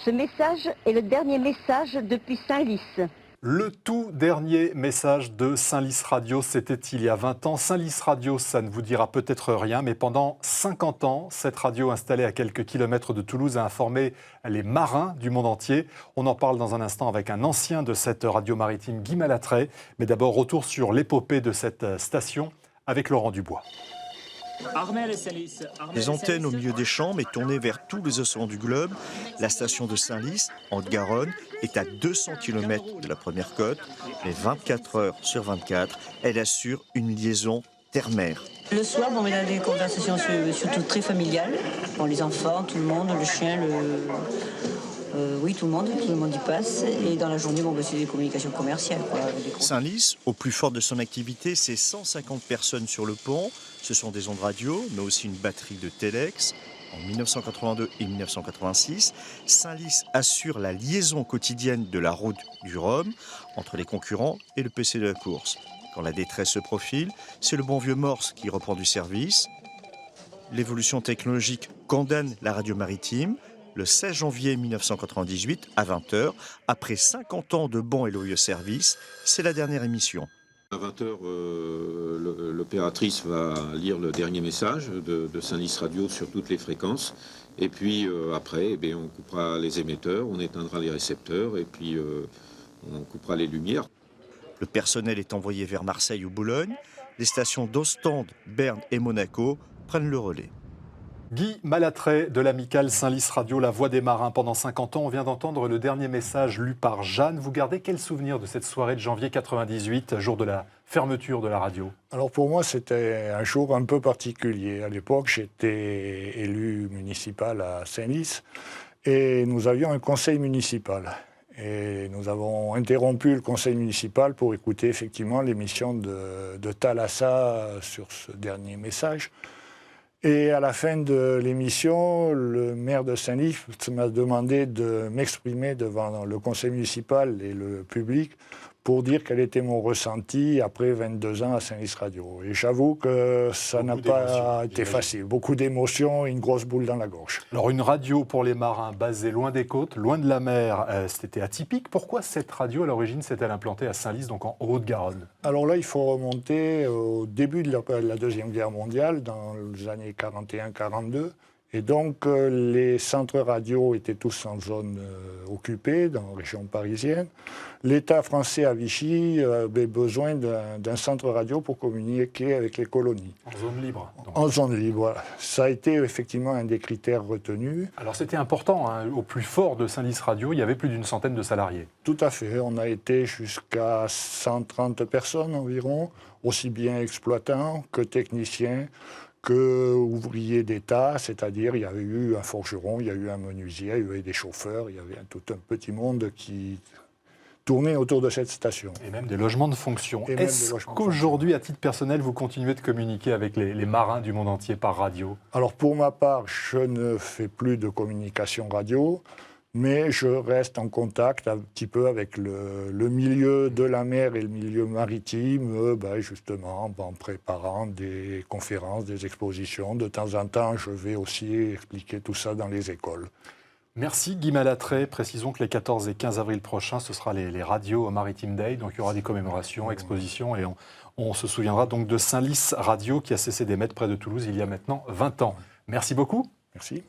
Ce message est le dernier message depuis Saint-Lys. Le tout dernier message de Saint-Lys Radio, c'était il y a 20 ans. Saint-Lys Radio, ça ne vous dira peut-être rien, mais pendant 50 ans, cette radio installée à quelques kilomètres de Toulouse a informé les marins du monde entier. On en parle dans un instant avec un ancien de cette radio maritime, Guy Malatrey. Mais d'abord, retour sur l'épopée de cette station avec Laurent Dubois. Les antennes au milieu des champs, mais tournées vers tous les océans du globe. La station de Saint-Lys, en Haute-Garonne, est à 200 km de la première côte. Mais 24 heures sur 24, elle assure une liaison terre-mer. Le soir, on a des conversations surtout très familiales. Bon, les enfants, tout le monde, le chien, oui, tout le monde y passe. Et dans la journée, c'est des communications commerciales. Saint-Lys, au plus fort de son activité, c'est 150 personnes sur le pont. Ce sont des ondes radio, mais aussi une batterie de téléx. En 1982 et 1986, Saint-Lys assure la liaison quotidienne de la route du Rhum entre les concurrents et le PC de la course. Quand la détresse se profile, c'est le bon vieux Morse qui reprend du service. L'évolution technologique condamne la radio maritime. Le 16 janvier 1998, à 20h, après 50 ans de bons et loyaux services, c'est la dernière émission. À 20h, l'opératrice va lire le dernier message de Saint-Lys Radio sur toutes les fréquences. Et puis après, on coupera les émetteurs, on éteindra les récepteurs et puis on coupera les lumières. Le personnel est envoyé vers Marseille ou Boulogne. Les stations d'Ostende, Berne et Monaco prennent le relais. Guy Malatrey de l'amicale Saint-Lys Radio, la voix des marins. Pendant 50 ans, on vient d'entendre le dernier message lu par Jeanne. Vous gardez quel souvenir de cette soirée de janvier 98, jour de la fermeture de la radio? Alors pour moi, c'était un jour un peu particulier. À l'époque, j'étais élu municipal à Saint-Lys et nous avions un conseil municipal. Et nous avons interrompu le conseil municipal pour écouter effectivement l'émission de Thalassa sur ce dernier message. Et à la fin de l'émission, le maire de Saint-Lys m'a demandé de m'exprimer devant le conseil municipal et le public pour dire quel était mon ressenti après 22 ans à Saint-Lys Radio. Et j'avoue que ça n'a pas été facile. Beaucoup d'émotions et une grosse boule dans la gorge. Alors une radio pour les marins basée loin des côtes, loin de la mer, c'était atypique. Pourquoi cette radio à l'origine s'est-elle implantée à Saint-Lys, donc en Haute-Garonne? Alors là, il faut remonter au début de la Deuxième Guerre mondiale, dans les années 41-42. Et donc, les centres radio étaient tous en zone occupée, dans la région parisienne. L'État français à Vichy avait besoin d'un centre radio pour communiquer avec les colonies. En zone libre. Donc. En zone libre, voilà. Ça a été effectivement un des critères retenus. Alors c'était important, hein. Au plus fort de Saint-Lys Radio, il y avait plus d'une centaine de salariés. Tout à fait. On a été jusqu'à 130 personnes environ, aussi bien exploitants que techniciens, que ouvriers d'État, c'est-à-dire il y avait eu un forgeron, il y a eu un menuisier, il y avait des chauffeurs, il y avait tout un petit monde qui tournait autour de cette station. Et même des logements de fonction. Est-ce qu'aujourd'hui, à titre personnel, vous continuez de communiquer avec les marins du monde entier par radio? Alors pour ma part, je ne fais plus de communication radio, mais je reste en contact un petit peu avec le milieu de la mer et le milieu maritime, justement en préparant des conférences, des expositions. De temps en temps, je vais aussi expliquer tout ça dans les écoles. Merci Guy Malatrey. Précisons que les 14 et 15 avril prochains, ce sera les radios Maritime Day. Donc il y aura des commémorations, expositions et on se souviendra donc de Saint-Lys Radio qui a cessé d'émettre près de Toulouse il y a maintenant 20 ans. Merci beaucoup. Merci.